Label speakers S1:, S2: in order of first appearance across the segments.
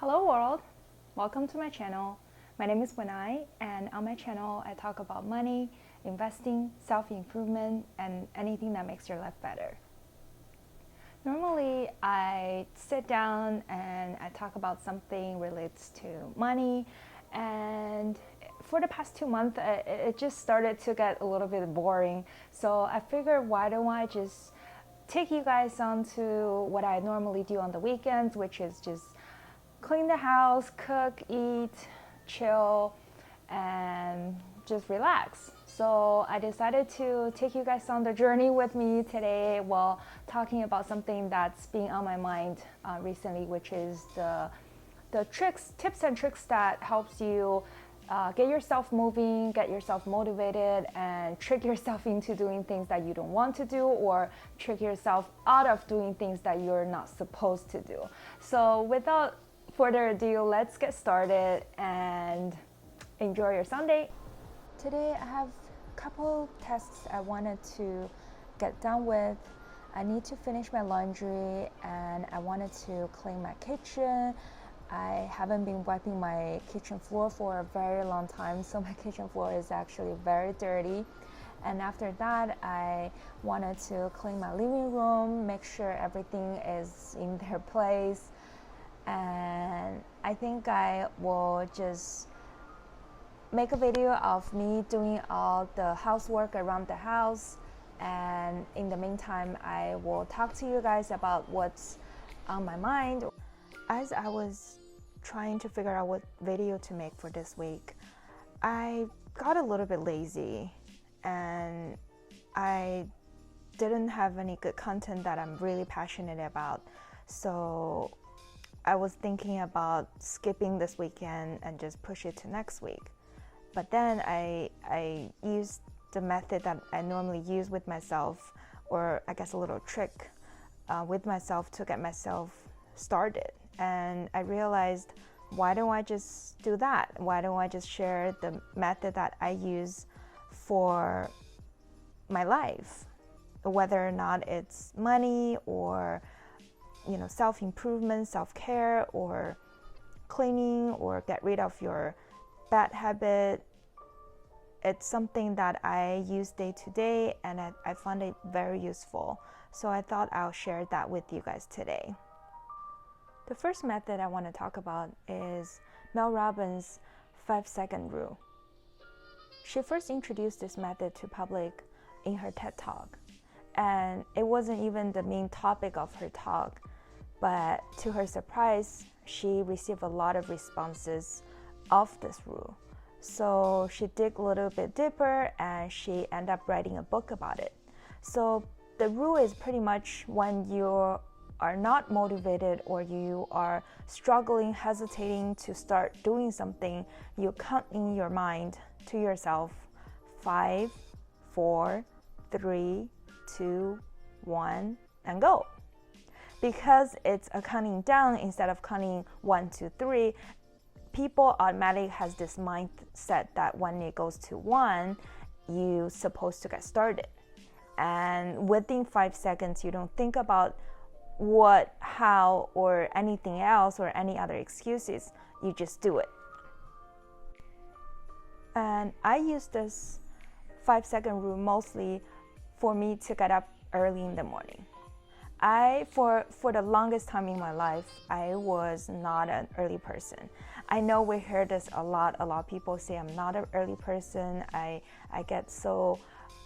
S1: Hello world, welcome to my channel. My name is Winai, and on my channel I talk about money, investing, self-improvement, and anything that makes your life better. Normally I sit down and I talk about something related to money, and for the past 2 months it just started to get a little bit boring. So I figured, why don't I just take you guys on to what I normally do on the weekends, which is just clean the house, cook, eat, chill, and just relax. So I decided to take you guys on the journey with me today while talking about something that's been on my mind recently, which is the tips and tricks that helps you get yourself moving, get yourself motivated, and trick yourself into doing things that you don't want to do, or trick yourself out of doing things that you're not supposed to do. So without further ado, let's get started and enjoy your Sunday. Today I have a couple tasks I wanted to get done with. I need to finish my laundry, and I wanted to clean my kitchen. I haven't been wiping my kitchen floor for a very long time, so my kitchen floor is actually very dirty. And after that, I wanted to clean my living room, make sure everything is in their place. And I think I will just make a video of me doing all the housework around the house, and in the meantime I will talk to you guys about what's on my mind. As I was trying to figure out what video to make for this week, I got a little bit lazy and I didn't have any good content that I'm really passionate about. So I was thinking about skipping this weekend and just push it to next week. But then I used the method that I normally use with myself, or I guess a little trick with myself to get myself started. And I realized, why don't I just do that? Why don't I just share the method that I use for my life? Whether or not it's money, or self-improvement, self-care, or cleaning, or get rid of your bad habit. It's something that I use day to day, and I found it very useful. So I thought I'll share that with you guys today. The first method I want to talk about is Mel Robbins' 5-second rule. She first introduced this method to public in her TED Talk, and it wasn't even the main topic of her talk. But to her surprise, she received a lot of responses of this rule. So she dug a little bit deeper, and she ended up writing a book about it. So the rule is pretty much, when you are not motivated, or you are struggling, hesitating to start doing something, you count in your mind to yourself 5, 4, 3, 2, 1, and go. Because it's a counting down instead of counting 1, 2, 3, people automatically has this mindset that when it goes to 1, you're supposed to get started. And within 5 seconds, you don't think about what, how, or anything else, or any other excuses. You just do it. And I use this 5-second rule mostly for me to get up early in the morning. For the longest time in my life, I was not an early person. I know we hear this a lot of people say I'm not an early person. I get so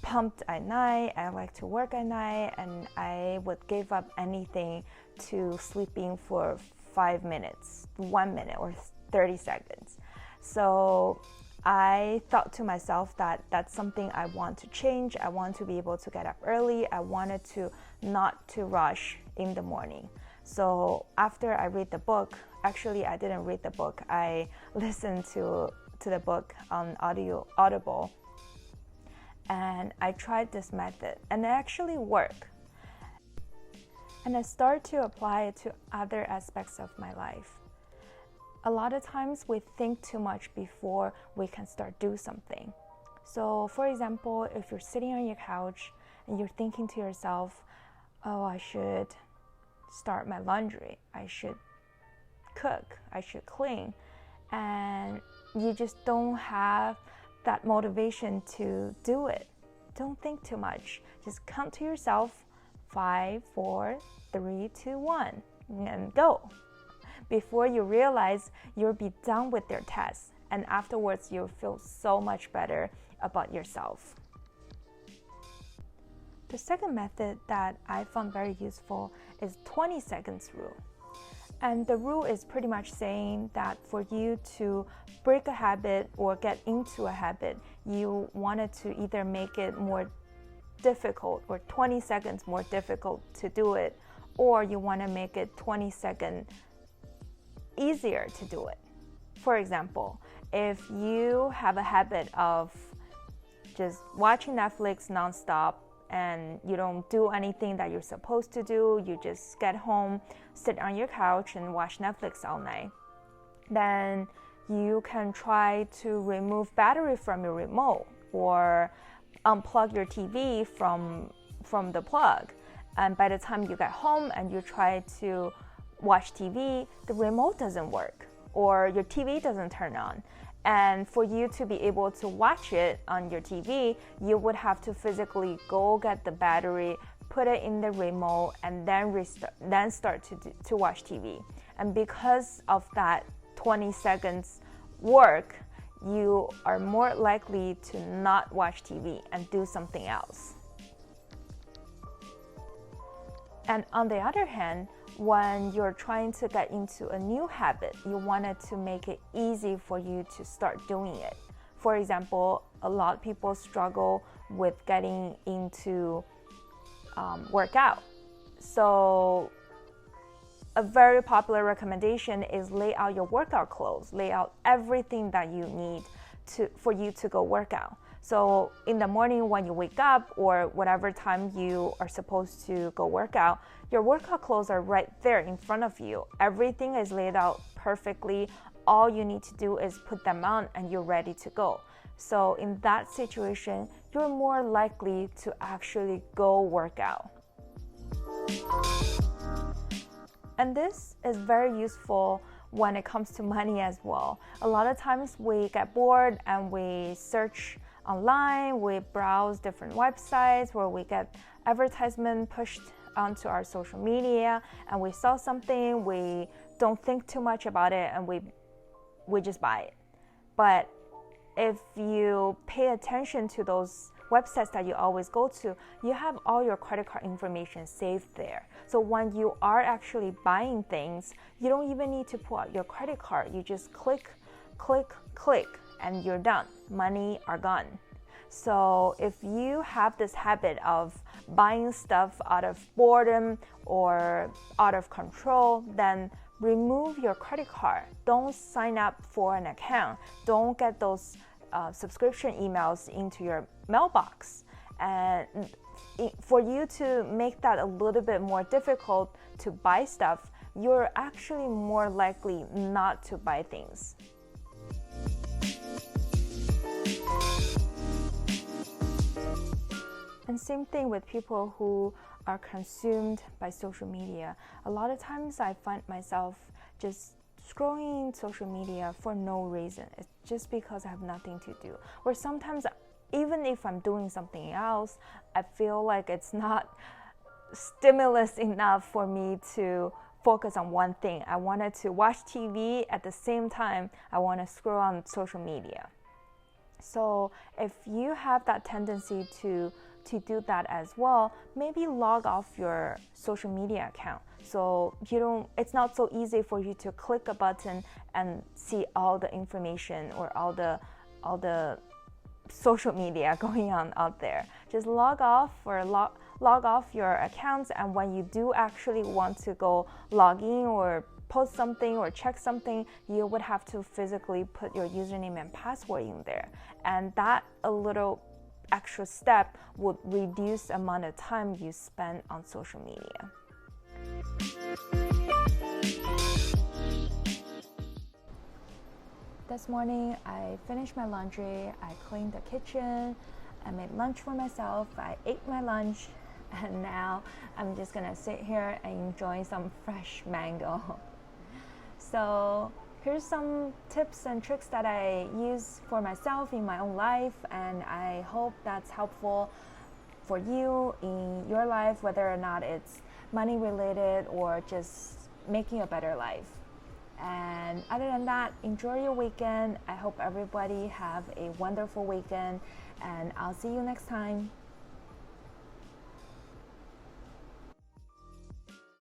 S1: pumped at night, I like to work at night, and I would give up anything to sleeping for 5 minutes, 1 minute, or 30 seconds. So I thought to myself that that's something I want to change. I want to be able to get up early. I wanted to not to rush in the morning. So after I read the book, actually I didn't read the book, I listened to the book on Audible, and I tried this method, and it actually worked. And I started to apply it to other aspects of my life. A lot of times we think too much before we can start do something. So for example, if you're sitting on your couch and you're thinking to yourself, oh, I should start my laundry, I should cook, I should clean, and you just don't have that motivation to do it. Don't think too much. Just count to yourself, 5, 4, 3, 2, 1, and go. Before you realize, you'll be done with your test, and afterwards you'll feel so much better about yourself. The second method that I found very useful is 20 seconds rule. And the rule is pretty much saying that for you to break a habit or get into a habit, you wanted to either make it more difficult or 20 seconds more difficult to do it, or you want to make it 20 seconds easier to do it. For example, if you have a habit of just watching Netflix nonstop and you don't do anything that you're supposed to do, you just get home, sit on your couch and watch Netflix all night, then you can try to remove battery from your remote or unplug your TV from the plug. And by the time you get home and you try to watch TV, the remote doesn't work or your TV doesn't turn on. And for you to be able to watch it on your TV, you would have to physically go get the battery, put it in the remote, and then start to watch TV. And because of that 20 seconds work, you are more likely to not watch TV and do something else. And on the other hand, when you're trying to get into a new habit, you wanted to make it easy for you to start doing it. For example, a lot of people struggle with getting into workout. So a very popular recommendation is lay out your workout clothes, lay out everything that you need for you to go work out. So in the morning when you wake up or whatever time you are supposed to go work out, your workout clothes are right there in front of you. Everything is laid out perfectly. All you need to do is put them on and you're ready to go. So in that situation, you're more likely to actually go work out. And this is very useful when it comes to money as well. A lot of times we get bored and we search online, we browse different websites where we get advertisement pushed onto our social media, and we saw something, we don't think too much about it, and we just buy it. But if you pay attention to those websites that you always go to, you have all your credit card information saved there. So when you are actually buying things, you don't even need to pull out your credit card. You just click, click, click, and you're done. Money are gone. So if you have this habit of buying stuff out of boredom or out of control, then remove your credit card. Don't sign up for an account. Don't get those subscription emails into your mailbox. And for you to make that a little bit more difficult to buy stuff, you're actually more likely not to buy things. And same thing with people who are consumed by social media. A lot of times I find myself just scrolling social media for no reason. It's just because I have nothing to do. Or sometimes even if I'm doing something else, I feel like it's not stimulus enough for me to focus on one thing. I wanted to watch TV at the same time I want to scroll on social media. So if you have that tendency to do that as well, maybe log off your social media account. So it's not so easy for you to click a button and see all the information or all the social media going on out there. Just log off your accounts, and when you do actually want to go log in or post something or check something, you would have to physically put your username and password in there. And that a little extra step would reduce the amount of time you spend on social media. This morning, I finished my laundry, I cleaned the kitchen, I made lunch for myself, I ate my lunch, and now I'm just gonna sit here and enjoy some fresh mango. So here's some tips and tricks that I use for myself in my own life, and I hope that's helpful for you in your life, whether or not it's money related or just making a better life. And other than that, enjoy your weekend. I hope everybody have a wonderful weekend, and I'll see you next time.